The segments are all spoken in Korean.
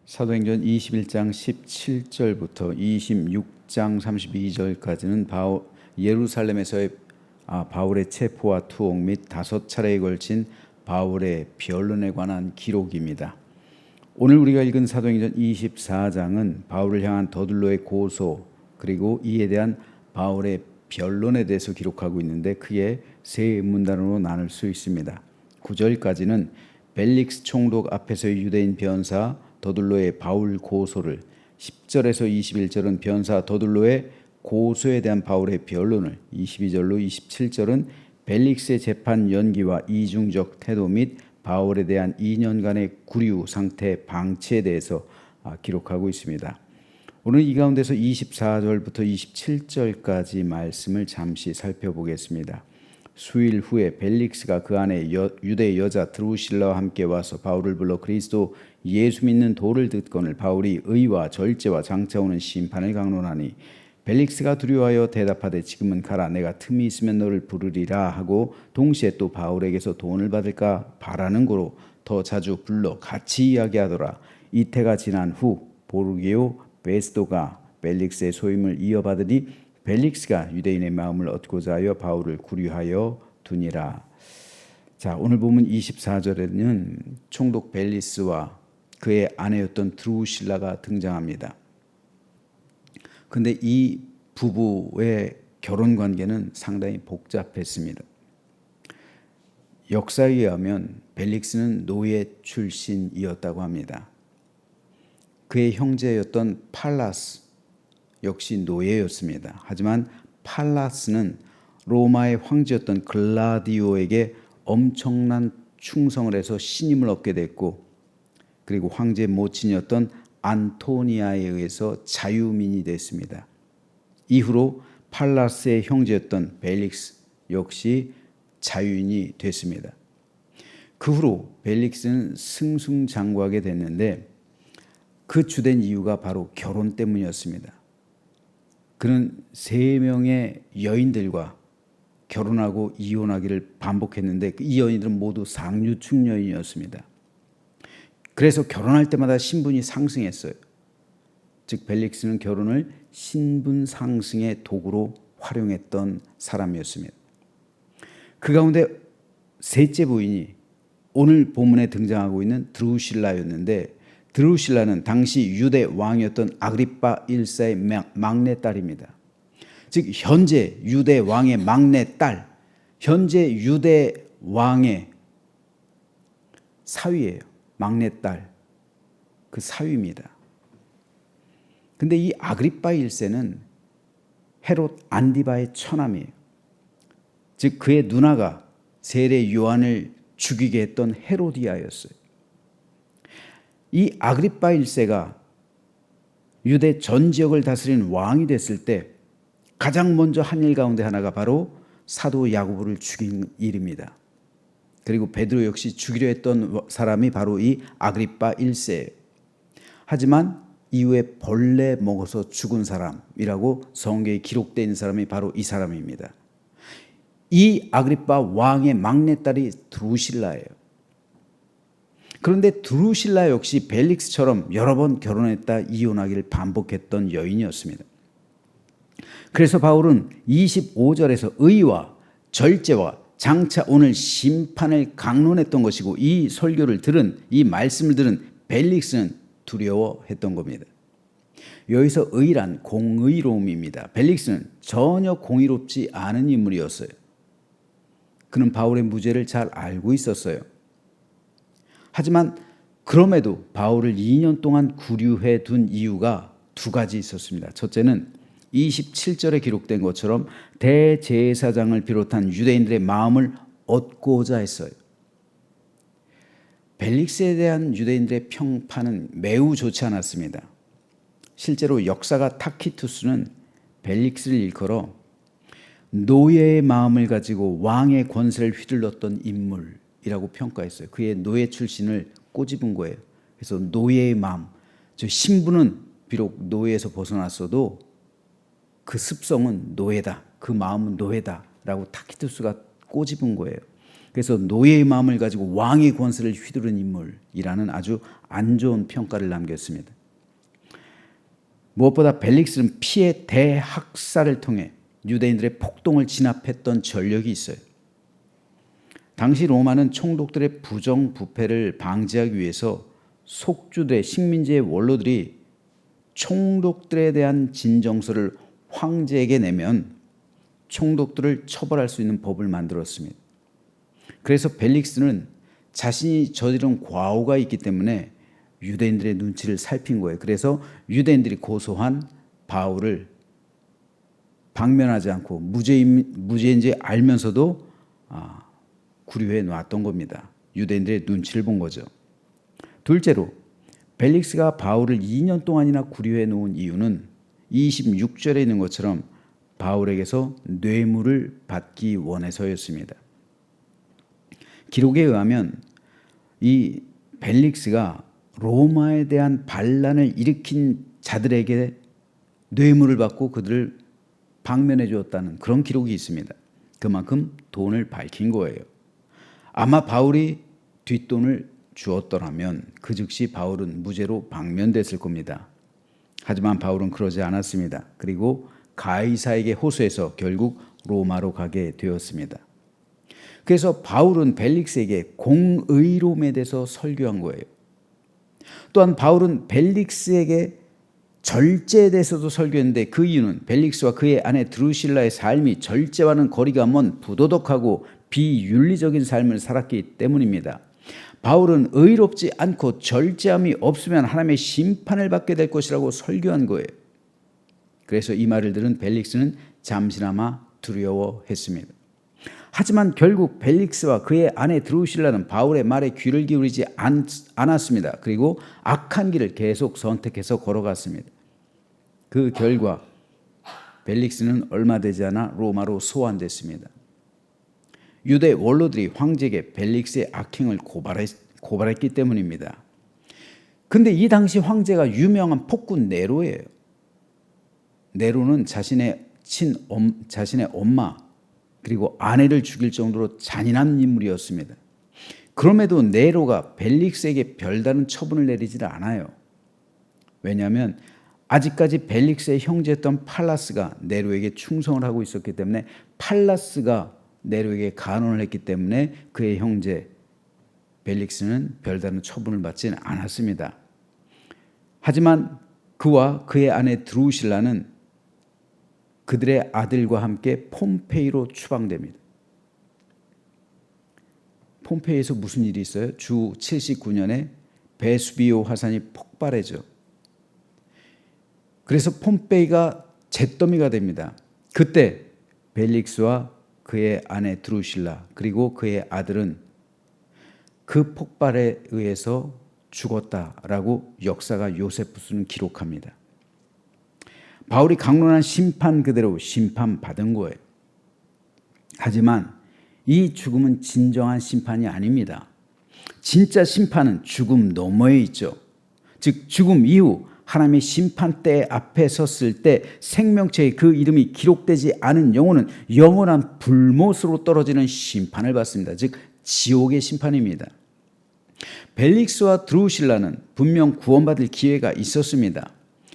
사도행전 21장 17절부터 26장 32절까지는 예루살렘에서의 바울의 체포와 투옥 및 5차례에 걸친 바울의 변론에 관한 기록입니다. 오늘 우리가 읽은 사도행전 24장은 바울을 향한 더둘로의 고소 그리고 이에 대한 바울의 변론에 대해서 기록하고 있는데 크게 세 문단으로 나눌 수 있습니다. 9절까지는 벨릭스 총독 앞에서의 유대인 변사 더둘로의 바울 고소를, 10절에서 21절은 변사 더둘로의 고소에 대한 바울의 변론을, 22절로 27절은 벨릭스의 재판 연기와 이중적 태도 및 바울에 대한 2년간의 구류 상태 방치에 대해서 기록하고 있습니다. 오늘 이 가운데서 24절부터 27절까지 말씀을 잠시 살펴보겠습니다. 수일 후에 벨릭스가 그 안에 유대 여자 드루실라와 함께 와서 바울을 불러 그리스도 예수 믿는 도를 듣거늘 바울이 의와 절제와 장차 오는 심판을 강론하니 벨릭스가 두려워하여 대답하되 지금은 가라 내가 틈이 있으면 너를 부르리라 하고 동시에 또 바울에게서 돈을 받을까 바라는 고로 더 자주 불러 같이 이야기하더라. 이태가 지난 후 보르게오 베스도가 벨릭스의 소임을 이어받으니 벨릭스가 유대인의 마음을 얻고자 하여 바울을 구류하여 두니라. 자, 오늘 보면 24절에는 총독 벨리스와 그의 아내였던 드루실라가 등장합니다. 근데 이 부부의 결혼 관계는 상당히 복잡했습니다. 역사에 의하면 벨릭스는 노예 출신이었다고 합니다. 그의 형제였던 팔라스 역시 노예였습니다. 하지만 팔라스는 로마의 황제였던 글라디오에게 엄청난 충성을 해서 신임을 얻게 됐고, 그리고 황제 모친이었던 안토니아에 의해서 자유민이 됐습니다. 이후로 팔라스의 형제였던 벨릭스 역시 자유인이 됐습니다. 그 후로 벨릭스는 승승장구하게 됐는데 그 주된 이유가 바로 결혼 때문이었습니다. 그는 3명의 여인들과 결혼하고 이혼하기를 반복했는데 이 여인들은 모두 상류층 여인이었습니다. 그래서 결혼할 때마다 신분이 상승했어요. 즉 벨릭스는 결혼을 신분 상승의 도구로 활용했던 사람이었습니다. 그 가운데 셋째 부인이 오늘 본문에 등장하고 있는 드루실라였는데 드루실라는 당시 유대 왕이었던 아그리파 1세의 막내딸입니다. 즉 현재 유대 왕의 막내딸, 현재 유대 왕의 사위예요. 막내딸, 그 사위입니다. 근데 이 아그리파 1세는 헤롯 안디바의 처남이에요. 즉 그의 누나가 세례 요한을 죽이게 했던 헤로디아였어요. 이 아그리파 1세가 유대 전 지역을 다스린 왕이 됐을 때 가장 먼저 한 일 가운데 하나가 바로 사도 야고보를 죽인 일입니다. 그리고 베드로 역시 죽이려 했던 사람이 바로 이 아그리파 1세예요. 하지만 이후에 벌레 먹어서 죽은 사람이라고 성경에 기록되어 있는 사람이 바로 이 사람입니다. 이 아그리파 왕의 막내딸이 드루실라예요. 그런데 드루실라 역시 벨릭스처럼 여러 번 결혼했다 이혼하기를 반복했던 여인이었습니다. 그래서 바울은 25절에서 의와 절제와 장차 오늘 심판을 강론했던 것이고 이 설교를 들은 이 말씀을 들은 벨릭스는 두려워했던 겁니다. 여기서 의란 공의로움입니다. 벨릭스는 전혀 공의롭지 않은 인물이었어요. 그는 바울의 무죄를 잘 알고 있었어요. 하지만 그럼에도 바울을 2년 동안 구류해 둔 이유가 2가지 있었습니다. 첫째는 27절에 기록된 것처럼 대제사장을 비롯한 유대인들의 마음을 얻고자 했어요. 벨릭스에 대한 유대인들의 평판은 매우 좋지 않았습니다. 실제로 역사가 타키투스는 벨릭스를 일컬어 노예의 마음을 가지고 왕의 권세를 휘둘렀던 인물이라고 평가했어요. 그의 노예 출신을 꼬집은 거예요. 그래서 노예의 마음, 저 신분은 비록 노예에서 벗어났어도 그 습성은 노예다, 그 마음은 노예다라고 타키투스가 꼬집은 거예요. 그래서 노예의 마음을 가지고 왕의 권세를 휘두른 인물이라는 아주 안 좋은 평가를 남겼습니다. 무엇보다 벨릭스는 피해 대학살을 통해 유대인들의 폭동을 진압했던 전력이 있어요. 당시 로마는 총독들의 부정부패를 방지하기 위해서 속주들의 식민지의 원로들이 총독들에 대한 진정서를 황제에게 내면 총독들을 처벌할 수 있는 법을 만들었습니다. 그래서 벨릭스는 자신이 저지른 과오가 있기 때문에 유대인들의 눈치를 살핀 거예요. 그래서 유대인들이 고소한 바울을 방면하지 않고 무죄인지 알면서도 구류해 놨던 겁니다. 유대인들의 눈치를 본 거죠. 둘째로 벨릭스가 바울을 2년 동안이나 구류해 놓은 이유는 26절에 있는 것처럼 바울에게서 뇌물을 받기 원해서였습니다. 기록에 의하면 이 벨릭스가 로마에 대한 반란을 일으킨 자들에게 뇌물을 받고 그들을 방면해 주었다는 그런 기록이 있습니다. 그만큼 돈을 밝힌 거예요. 아마 바울이 뒷돈을 주었더라면 그 즉시 바울은 무죄로 방면됐을 겁니다. 하지만 바울은 그러지 않았습니다. 그리고 가이사에게 호소해서 결국 로마로 가게 되었습니다. 그래서 바울은 벨릭스에게 공의로움에 대해서 설교한 거예요. 또한 바울은 벨릭스에게 절제에 대해서도 설교했는데 그 이유는 벨릭스와 그의 아내 드루실라의 삶이 절제와는 거리가 먼 부도덕하고 비윤리적인 삶을 살았기 때문입니다. 바울은 의롭지 않고 절제함이 없으면 하나님의 심판을 받게 될 것이라고 설교한 거예요. 그래서 이 말을 들은 벨릭스는 잠시나마 두려워했습니다. 하지만 결국 벨릭스와 그의 아내 드루실라는 바울의 말에 귀를 기울이지 않았습니다. 그리고 악한 길을 계속 선택해서 걸어갔습니다. 그 결과 벨릭스는 얼마 되지 않아 로마로 소환됐습니다. 유대 원로들이 황제에게 벨릭스의 악행을 고발했기 때문입니다. 근데 이 당시 황제가 유명한 폭군 네로예요. 네로는 자신의 엄마 그리고 아내를 죽일 정도로 잔인한 인물이었습니다. 그럼에도 네로가 벨릭스에게 별다른 처분을 내리지 않아요. 왜냐하면 아직까지 벨릭스의 형제였던 팔라스가 네로에게 충성을 하고 있었기 때문에 팔라스가 네로에게 간언을 했기 때문에 그의 형제 벨릭스는 별다른 처분을 받지는 않았습니다. 하지만 그와 그의 아내 드루실라는 그들의 아들과 함께 폼페이로 추방됩니다. 폼페이에서 무슨 일이 있어요? 주 79년에 베수비오 화산이 폭발해죠. 그래서 폼페이가 잿더미가 됩니다. 그때 벨릭스와 그의 아내 드루실라 그리고 그의 아들은 그 폭발에 의해서 죽었다라고 역사가 요세푸스는 기록합니다. 바울이 강론한 심판 그대로 심판받은 거예요. 하지만 이 죽음은 진정한 심판이 아닙니다. 진짜 심판은 죽음 너머에 있죠. 즉 죽음 이후 하나님의 심판대 앞에 섰을 때 생명체의 그 이름이 기록되지 않은 영혼은 영원한 불못으로 떨어지는 심판을 받습니다. 즉 지옥의 심판입니다. 벨릭스와 드루실라는 분명 구원받을 기회가 있었습니다.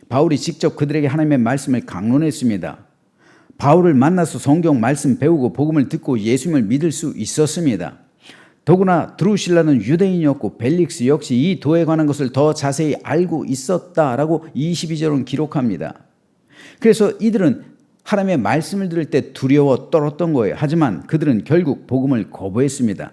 바울이 직접 그들에게 하나님의 말씀을 강론했습니다. 바울을 만나서 성경 말씀 배우고 복음을 듣고 예수님을 믿을 수 있었습니다. 더구나 드루실라는 유대인이었고 벨릭스 역시 이 도에 관한 것을 더 자세히 알고 있었다라고 22절은 기록합니다. 그래서 이들은 하나님의 말씀을 들을 때 두려워 떨었던 거예요. 하지만 그들은 결국 복음을 거부했습니다.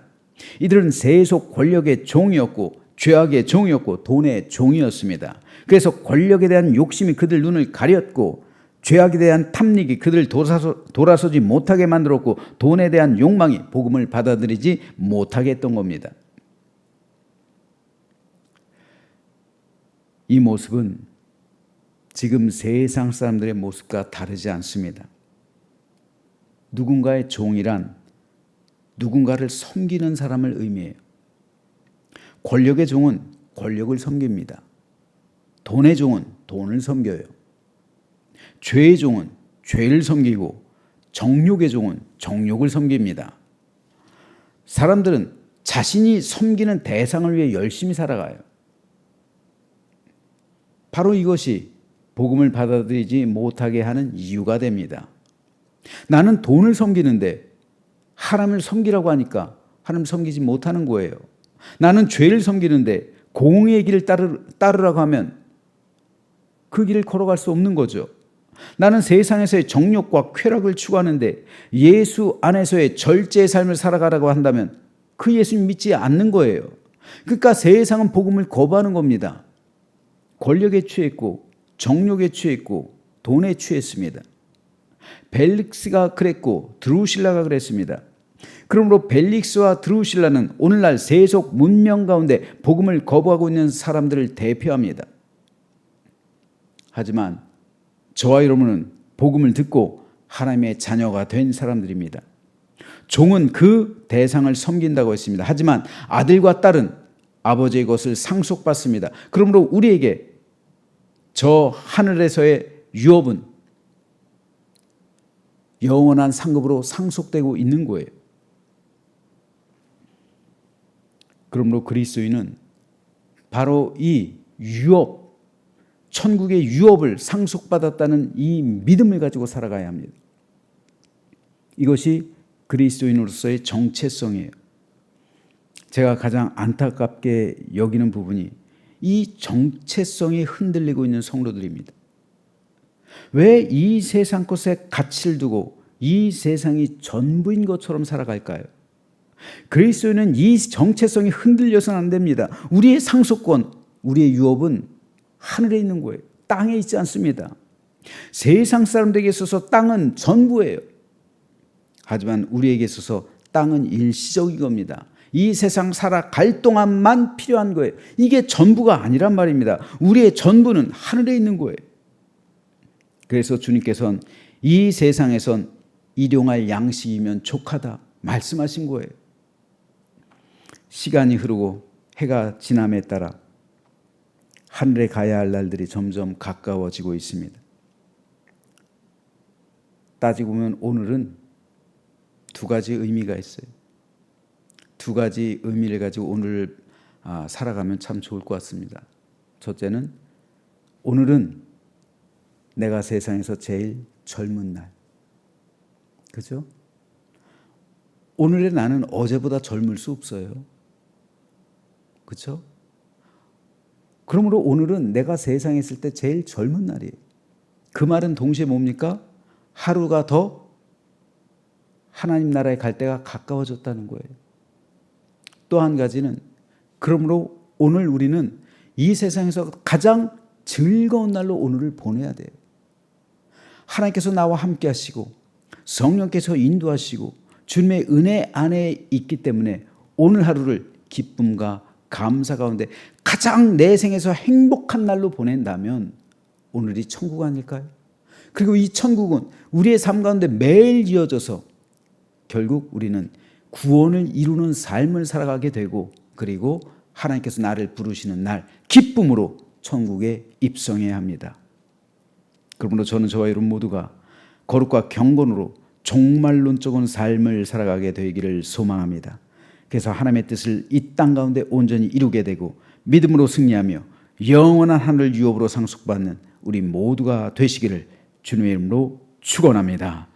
이들은 세속 권력의 종이었고 죄악의 종이었고 돈의 종이었습니다. 그래서 권력에 대한 욕심이 그들 눈을 가렸고 죄악에 대한 탐닉이 그들을 돌아서지 못하게 만들었고 돈에 대한 욕망이 복음을 받아들이지 못하게 했던 겁니다. 이 모습은 지금 세상 사람들의 모습과 다르지 않습니다. 누군가의 종이란 누군가를 섬기는 사람을 의미해요. 권력의 종은 권력을 섬깁니다. 돈의 종은 돈을 섬겨요. 죄의 종은 죄를 섬기고 정욕의 종은 정욕을 섬깁니다. 사람들은 자신이 섬기는 대상을 위해 열심히 살아가요. 바로 이것이 복음을 받아들이지 못하게 하는 이유가 됩니다. 나는 돈을 섬기는데 하나님을 섬기라고 하니까 하나님 섬기지 못하는 거예요. 나는 죄를 섬기는데 공의의 길을 따르라고 하면 그 길을 걸어갈 수 없는 거죠. 나는 세상에서의 정욕과 쾌락을 추구하는데 예수 안에서의 절제의 삶을 살아가라고 한다면 그 예수님 믿지 않는 거예요. 그러니까 세상은 복음을 거부하는 겁니다. 권력에 취했고 정욕에 취했고 돈에 취했습니다. 벨릭스가 그랬고 드루실라가 그랬습니다. 그러므로 벨릭스와 드루실라는 오늘날 세속 문명 가운데 복음을 거부하고 있는 사람들을 대표합니다. 하지만 저와 여러분은 복음을 듣고 하나님의 자녀가 된 사람들입니다. 종은 그 대상을 섬긴다고 했습니다. 하지만 아들과 딸은 아버지의 것을 상속받습니다. 그러므로 우리에게 저 하늘에서의 유업은 영원한 상급으로 상속되고 있는 거예요. 그러므로 그리스도인은 바로 이 유업, 천국의 유업을 상속받았다는 이 믿음을 가지고 살아가야 합니다. 이것이 그리스도인으로서의 정체성이에요. 제가 가장 안타깝게 여기는 부분이 이 정체성이 흔들리고 있는 성도들입니다. 왜 이 세상 것에 가치를 두고 이 세상이 전부인 것처럼 살아갈까요? 그리스도인은 이 정체성이 흔들려서는 안 됩니다. 우리의 상속권, 우리의 유업은 하늘에 있는 거예요. 땅에 있지 않습니다. 세상 사람들에게 있어서 땅은 전부예요. 하지만 우리에게 있어서 땅은 일시적인 겁니다. 이 세상 살아갈 동안만 필요한 거예요. 이게 전부가 아니란 말입니다. 우리의 전부는 하늘에 있는 거예요. 그래서 주님께서는 이 세상에선 일용할 양식이면 족하다 말씀하신 거예요. 시간이 흐르고 해가 지남에 따라 하늘에 가야 할 날들이 점점 가까워지고 있습니다. 따지고 보면 오늘은 두 가지 의미가 있어요. 두 가지 의미를 가지고 오늘을 살아가면 참 좋을 것 같습니다. 첫째는 오늘은 내가 세상에서 제일 젊은 날. 그죠? 오늘의 나는 어제보다 젊을 수 없어요. 그렇죠? 그러므로 오늘은 내가 세상에 있을 때 제일 젊은 날이에요. 그 말은 동시에 뭡니까? 하루가 더 하나님 나라에 갈 때가 가까워졌다는 거예요. 또 한 가지는 그러므로 오늘 우리는 이 세상에서 가장 즐거운 날로 오늘을 보내야 돼요. 하나님께서 나와 함께 하시고 성령께서 인도하시고 주님의 은혜 안에 있기 때문에 오늘 하루를 기쁨과 감사 가운데 가장 내 생에서 행복한 날로 보낸다면 오늘이 천국 아닐까요? 그리고 이 천국은 우리의 삶 가운데 매일 이어져서 결국 우리는 구원을 이루는 삶을 살아가게 되고 그리고 하나님께서 나를 부르시는 날 기쁨으로 천국에 입성해야 합니다. 그러므로 저는 저와 여러분 모두가 거룩과 경건으로 종말론적인 삶을 살아가게 되기를 소망합니다. 그래서 하나님의 뜻을 이 땅 가운데 온전히 이루게 되고 믿음으로 승리하며 영원한 하늘 유업으로 상속받는 우리 모두가 되시기를 주님의 이름으로 축원합니다.